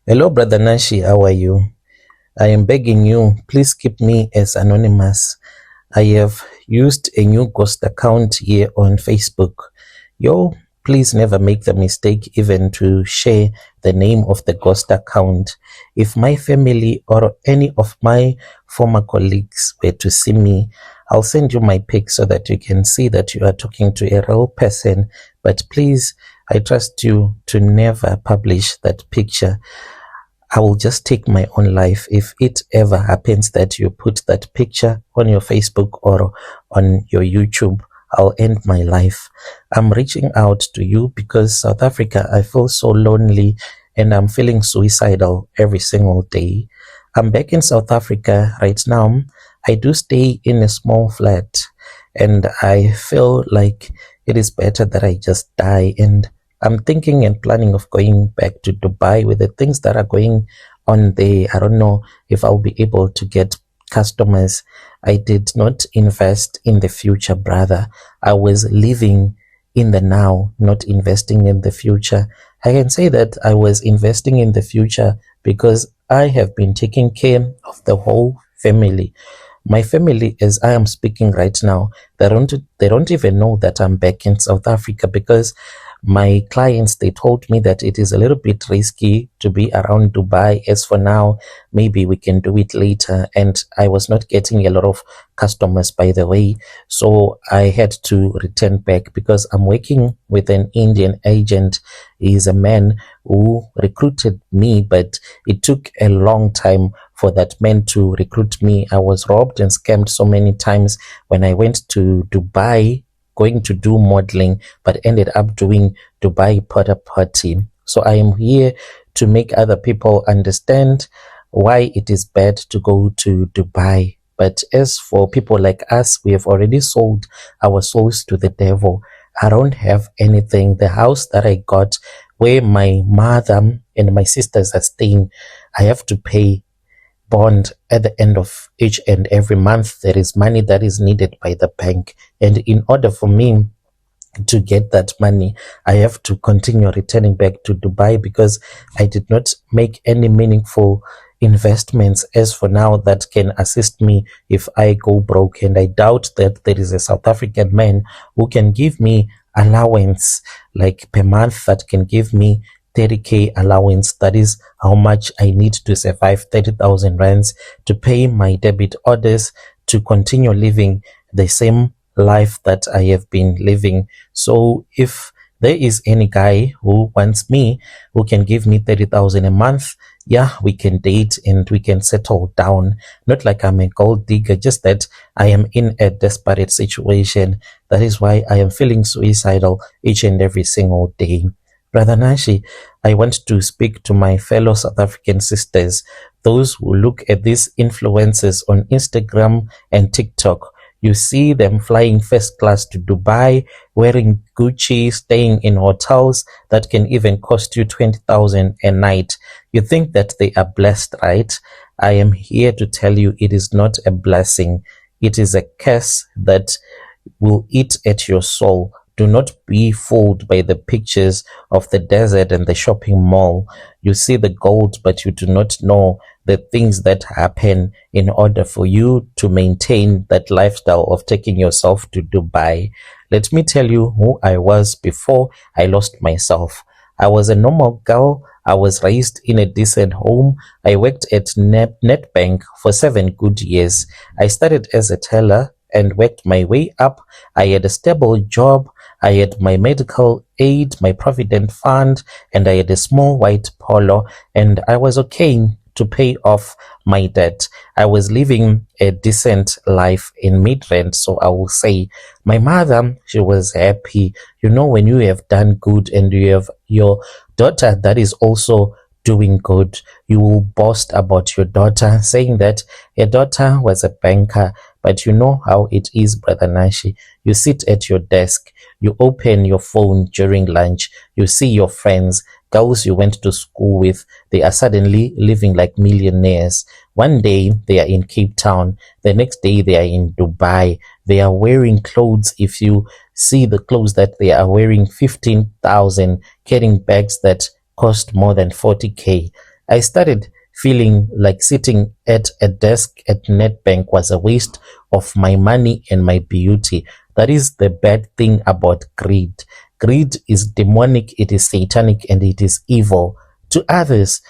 Hello, Brother Nashi. How are you? I am begging you, please keep me as anonymous. I have used a new ghost account here on Facebook. Yo, please never make the mistake even to share the name of the ghost account. If my family or any of my former colleagues were to see me, I'll send you my pic so that you can see that you are talking to a real person. But please, I trust you to never publish that picture. I will just take my own life if it ever happens that you put that picture on your Facebook or on your YouTube. I'll end my life. I'm reaching out to you because South Africa, I feel so lonely and I'm feeling suicidal every single day. I'm back in South Africa right now. I do stay in a small flat and I feel like it is better that I just die. And I'm thinking and planning of going back to Dubai with the things that are going on there. I don't know if I'll be able to get customers. I did not invest in the future, brother. I was living in the now, not investing in the future. I can say that I was investing in the future because I have been taking care of the whole family. My family, as I am speaking right now, they don't even know that I'm back in South Africa because my clients, they told me that it is a little bit risky to be around Dubai. As for now, maybe we can do it later. And I was not getting a lot of customers, by the way. So I had to return back because I'm working with an Indian agent. He's a man who recruited me, but it took a long time for that man to recruit me. I was robbed and scammed so many times when I went to Dubai going to do modeling, but ended up doing Dubai porta potty. So I am here to make other people understand why it is bad to go to Dubai. But as for people like us, we have already sold our souls to the devil. I don't have anything. The house that I got where my mother and my sisters are staying, I have to pay bond at the end of each and every month. There is money that is needed by the bank, and in order for me to get that money, I have to continue returning back to Dubai because I did not make any meaningful investments as for now that can assist me if I go broke. And I doubt that there is a South African man who can give me allowance like per month that can give me 30k allowance. That is how much I need to survive, 30,000 rands to pay my debit orders, to continue living the same life that I have been living. So if there is any guy who wants me, who can give me 30,000 a month, yeah, we can date and we can settle down. Not like I'm a gold digger, just that I am in a desperate situation. That is why I am feeling suicidal each and every single day. Brother Nashi, I want to speak to my fellow South African sisters, those who look at these influencers on Instagram and TikTok. You see them flying first class to Dubai, wearing Gucci, staying in hotels that can even cost you 20,000 a night. You think that they are blessed, right? I am here to tell you it is not a blessing. It is a curse that will eat at your soul. Do not be fooled by the pictures of the desert and the shopping mall. You see the gold, but you do not know the things that happen in order for you to maintain that lifestyle of taking yourself to Dubai. Let me tell you who I was before I lost myself. I was a normal girl. I was raised in a decent home. I worked at Netbank for 7 good years. I started as a teller and worked my way up. I had a stable job. I had my medical aid, my provident fund, and I had a small white polo, and I was okay to pay off my debt. I was living a decent life in Midrand, so I will say my mother, she was happy. You know, when you have done good and you have your daughter that is also doing good, you will boast about your daughter, saying that your daughter was a banker. But you know how it is, Brother Nashi. You sit at your desk, you open your phone during lunch, you see your friends, girls you went to school with, they are suddenly living like millionaires. One day they are in Cape Town, the next day they are in Dubai. They are wearing clothes. If you see the clothes that they are wearing, 15,000, carrying bags that cost more than 40k. I started feeling like sitting at a desk at Netbank was a waste of my money and my beauty. That is the bad thing about greed. Greed is demonic, it is satanic, and it is evil. To others,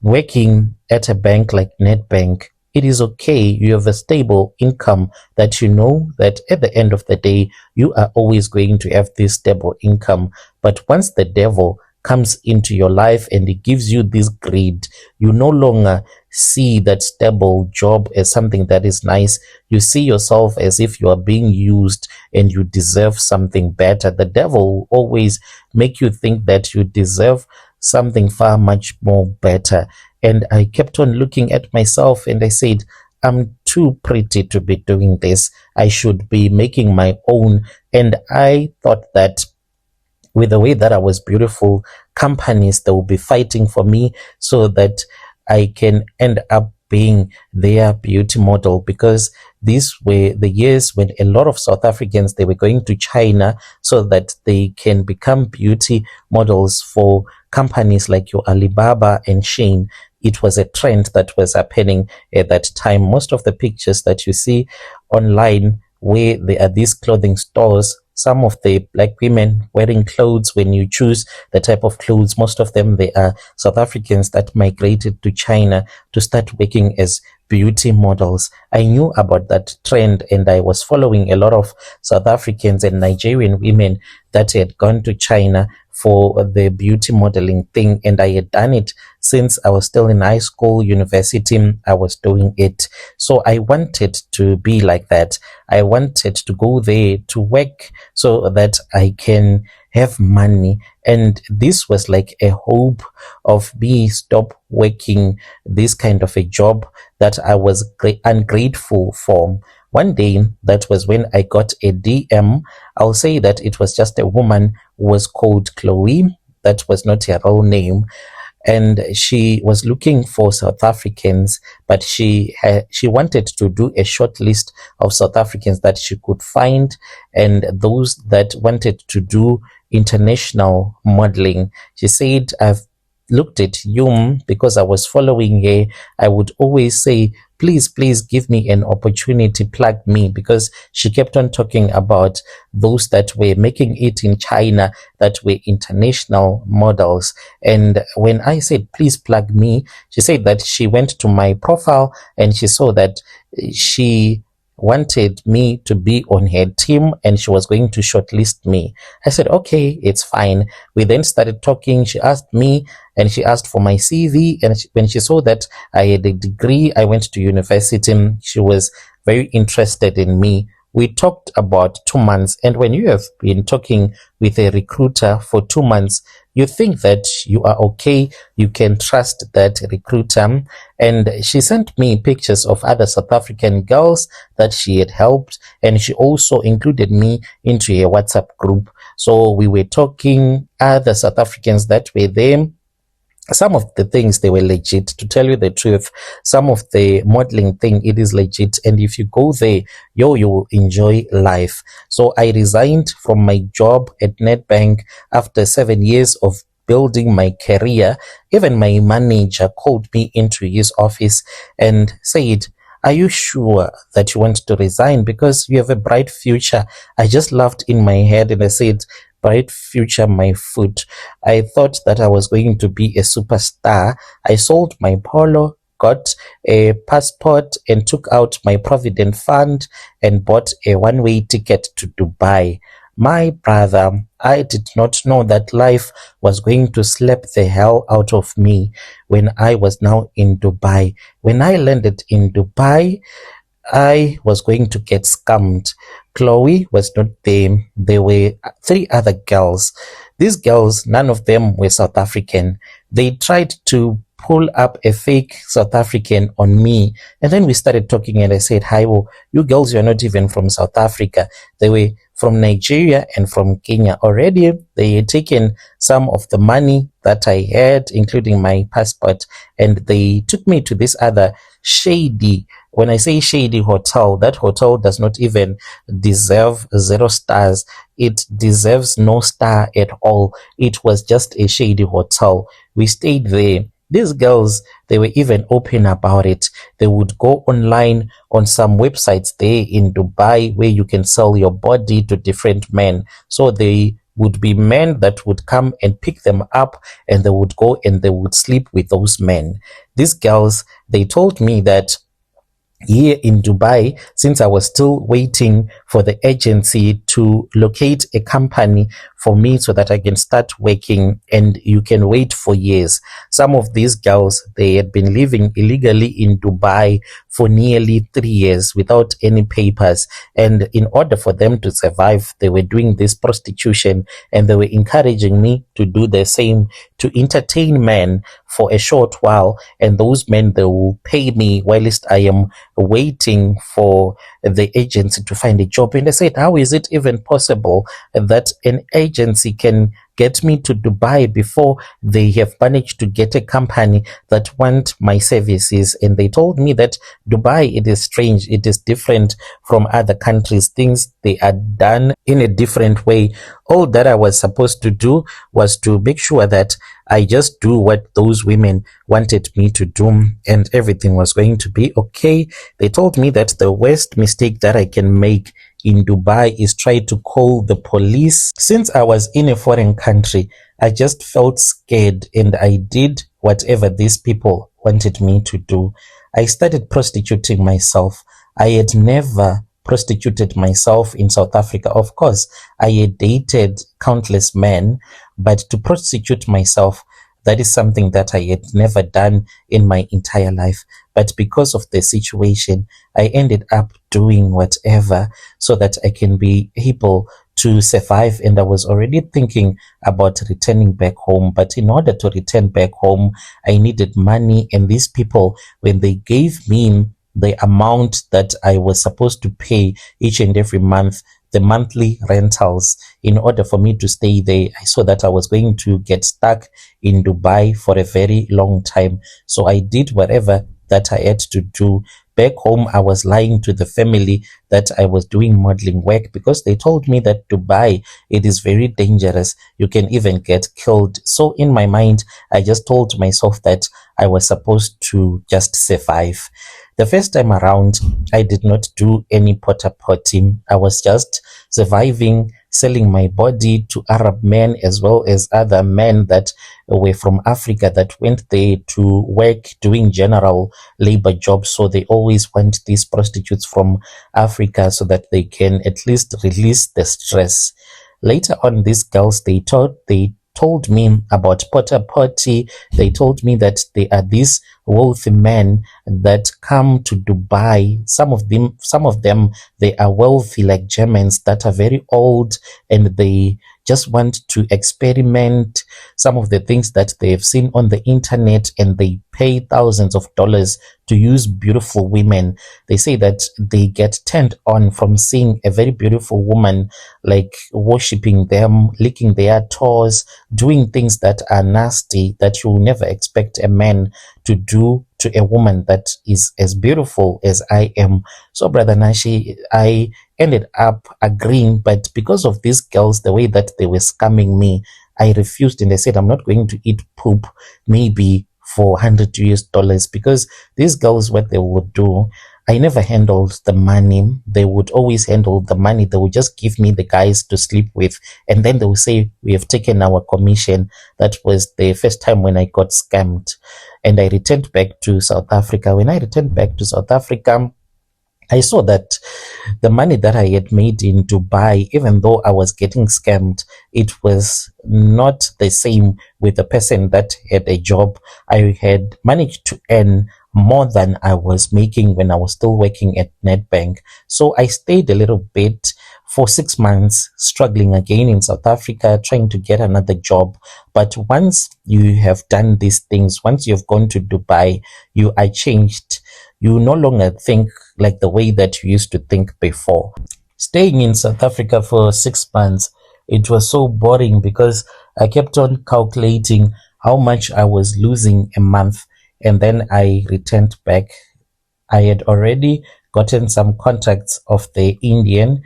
working at a bank like Netbank, it is okay. You have a stable income that you know that at the end of the day, you are always going to have this stable income. But once the devil comes into your life and he gives you this greed, you no longer see that stable job as something that is nice. You see yourself as if you are being used and you deserve something better. The devil will always make you think that you deserve something far much more better. And I kept on looking at myself and I said, I'm too pretty to be doing this. I should be making my own. And I thought that with the way that I was beautiful, companies that will be fighting for me so that I can end up being their beauty model, because these were the years when a lot of South Africans, they were going to China so that they can become beauty models for companies like your Alibaba and Shein. It was a trend that was happening at that time. Most of the pictures that you see online where there are these clothing stores, some of the black women wearing clothes, when you choose the type of clothes, most of them, they are South Africans that migrated to China to start working as beauty models. I knew about that trend and I was following a lot of South Africans and Nigerian women that had gone to China for the beauty modeling thing, and I had done it since I was still in high school, university. I was doing it. So I wanted to be like that. I wanted to go there to work so that I can have money. And this was like a hope of me stop working this kind of a job that I was ungrateful for. One day, that was when I got a DM. I'll say that it was just a woman who was called Chloe. That was not her real name. And she was looking for South Africans, but she wanted to do a short list of South Africans that she could find, and those that wanted to do international modeling. She said, I've looked at you because I was following her. I would always say, please give me an opportunity, plug me, because she kept on talking about those that were making it in China, that were international models. And when I said, please plug me, she said that she went to my profile and she saw that she wanted me to be on her team and she was going to shortlist me. I said, okay, it's fine. We then started talking. She asked me and she asked for my CV. And when she saw that I had a degree, I went to university, she was very interested in me. We talked about 2 months. And when you have been talking with a recruiter for 2 months, you think that you are okay, you can trust that recruiter. And she sent me pictures of other South African girls that she had helped, and she also included me into a WhatsApp group. So we were talking, other South Africans that were there. Some of the things, they were legit. To tell you the truth, some of the modeling thing, it is legit. And if you go there, you will enjoy life. So I resigned from my job at Netbank after 7 years of building my career. Even my manager called me into his office and said, are you sure that you want to resign? Because you have a bright future. I just laughed in my head and I said, bright future, my foot. I thought that I was going to be a superstar. I sold my polo, got a passport, and took out my provident fund and bought a one-way ticket to Dubai. My brother, I did not know that life was going to slap the hell out of me when I was now in Dubai. When I landed in Dubai, I was going to get scammed. Chloe was not there. There were 3 other girls. These girls, none of them were South African. They tried to pull up a fake South African on me. And then we started talking and I said, hi, well, you girls, you're not even from South Africa. They were from Nigeria and from Kenya. Already, they had taken some of the money that I had, including my passport, and they took me to this other shady, when I say shady hotel, that hotel does not even deserve 0 stars. It deserves no star at all. It was just a shady hotel. We stayed there. These girls, they were even open about it. They would go online on some websites there in Dubai where you can sell your body to different men. So they would be men that would come and pick them up, and they would go and they would sleep with those men. These girls, they told me that here in Dubai, since I was still waiting for the agency to locate a company for me so that I can start working, and you can wait for years. Some of these girls, they had been living illegally in Dubai for nearly 3 years without any papers. And in order for them to survive, they were doing this prostitution, and they were encouraging me to do the same, to entertain men for a short while. And those men, they will pay me whilst I am waiting for the agency to find a job. And I said, how is it even possible that an agency can get me to Dubai before they have managed to get a company that want my services? And they told me that Dubai, it is strange, it is different from other countries. Things, they are done in a different way. All that I was supposed to do was to make sure that I just do what those women wanted me to do, and everything was going to be okay. They told me that the worst mistake that I can make in Dubai is try to call the police. Since I was in a foreign country, I just felt scared, and I did whatever these people wanted me to do. I started prostituting myself. I had never prostituted myself in South Africa. Of course, I had dated countless men, but to prostitute myself, that is something that I had never done in my entire life. But because of the situation, I ended up doing whatever so that I can be able to survive. And I was already thinking about returning back home. But in order to return back home, I needed money. And these people, when they gave me the amount that I was supposed to pay each and every month, the monthly rentals, in order for me to stay there, I saw that I was going to get stuck in Dubai for a very long time. So I did whatever that I had to do. Back home, I was lying to the family that I was doing modeling work, because they told me that Dubai, it is very dangerous. You can even get killed. So in my mind, I just told myself that I was supposed to just survive. The first time around, I did not do any porta potty. I was just surviving, selling my body to Arab men as well as other men that were from Africa that went there to work doing general labor jobs. So they always want these prostitutes from Africa so that they can at least release the stress. Later on, these girls, they told me about porta potty. They told me that they are these wealthy men that come to Dubai. Some of them, they are wealthy, like Germans that are very old, and they just want to experiment some of the things that they have seen on the internet, and they pay thousands of dollars to use beautiful women. They say that they get turned on from seeing a very beautiful woman, like worshipping them, licking their toes, doing things that are nasty that you will never expect a man to do to a woman that is as beautiful as I am. So, Brother Nashi, I ended up agreeing, but because of these girls, the way that they were scamming me, I refused, and I said, I'm not going to eat poop maybe for $100 because these girls, what they would do, I never handled the money. They would always handle the money. They would just give me the guys to sleep with, and then they would say, we have taken our commission. That was the first time when I got scammed, and I returned back to South Africa. When I returned back to South Africa, I saw that the money that I had made in Dubai, even though I was getting scammed, it was not the same with the person that had a job. I had managed to earn more than I was making when I was still working at Nedbank. So I stayed a little bit for 6 months, struggling again in South Africa, trying to get another job. But once you have done these things, once you've gone to Dubai, you are changed. You no longer think like the way that you used to think before. Staying in South Africa for 6 months, it was so boring because I kept on calculating how much I was losing a month, and then I returned back. I had already gotten some contacts of the Indian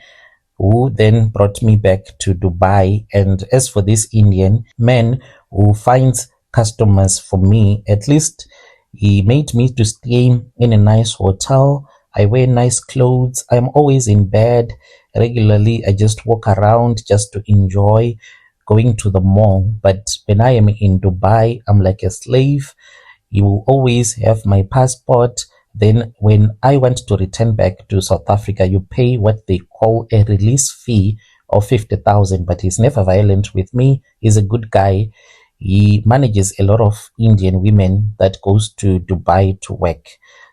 who then brought me back to Dubai. And as for this Indian man who finds customers for me. At least he made me to stay in a nice hotel. I wear nice clothes. I'm always in bed regularly. I just walk around just to enjoy going to the mall. But when I am in Dubai, I'm like a slave. You will always have my passport. Then when I want to return back to South Africa, you pay what they call a release fee of 50,000, but he's never violent with me. He's a good guy. He manages a lot of Indian women that goes to Dubai to work.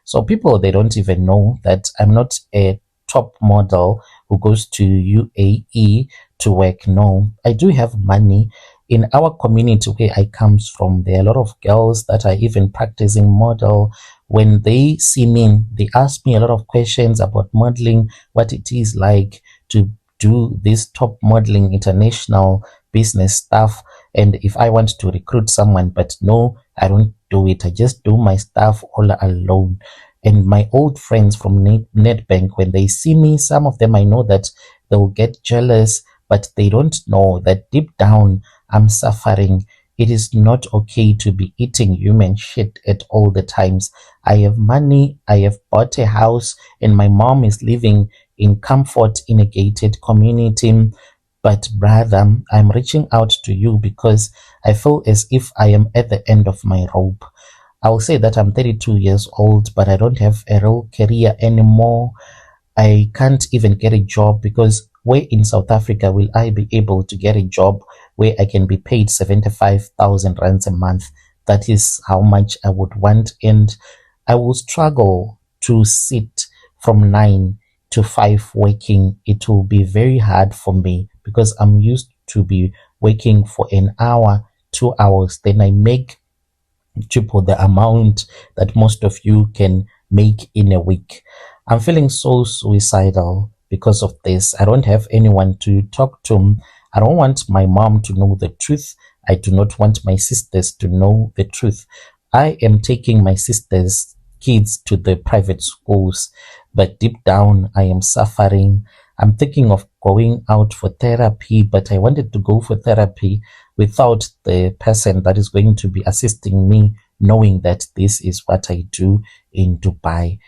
So people, they don't even know that I'm not a top model who goes to UAE to work. No, I do have money. In our community where I comes from, there are a lot of girls that are even practicing model. When they see me, they ask me a lot of questions about modeling, what it is like to do this top modeling international business stuff, and if I want to recruit someone. But no, I don't do it. I just do my stuff all alone. And my old friends from Nedbank, when they see me, some of them, I know that they'll get jealous, but they don't know that deep down I'm suffering. It is not okay to be eating human shit at all the times. I have money, I have bought a house, and my mom is living in comfort in a gated community. But brother, I'm reaching out to you because I feel as if I am at the end of my rope. I'll say that I'm 32 years old, but I don't have a real career anymore. I can't even get a job, because where in South Africa will I be able to get a job where I can be paid 75,000 rands a month? That is how much I would want, and I will struggle to sit from 9 to 5 working. It will be very hard for me because I'm used to be working for an hour, 2 hours, then I make triple the amount that most of you can make in a week. I'm feeling so suicidal because of this. I don't have anyone to talk to. I don't want my mom to know the truth. I do not want my sisters to know the truth. I am taking my sisters' kids to the private schools, but deep down I am suffering. I'm thinking of going out for therapy, but I wanted to go for therapy without the person that is going to be assisting me knowing that this is what I do in Dubai.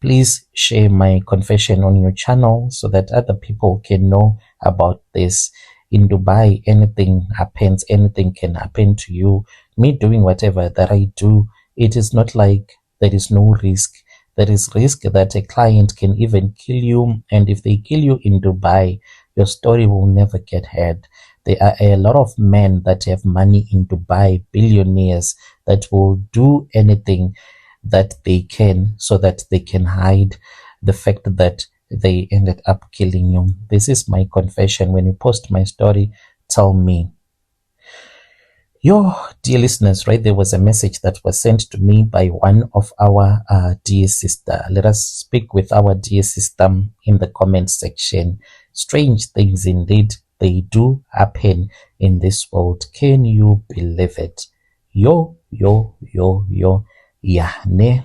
Please share my confession on your channel so that other people can know about this. In Dubai, anything happens, anything can happen to you. Me doing whatever that I do, it is not like there is no risk. There is risk that a client can even kill you, and if they kill you in Dubai, your story will never get heard. There are a lot of men that have money in Dubai, billionaires, that will do anything that they can so that they can hide the fact that they ended up killing you. This is my confession. When you post my story, tell me. Yo, dear listeners, right, there was a message that was sent to me by one of our dear sister. Let us speak with our dear sister in the comment section. Strange things indeed, they do happen in this world. Can you believe it? Yo, yo, yo, yo. Yeah, ne.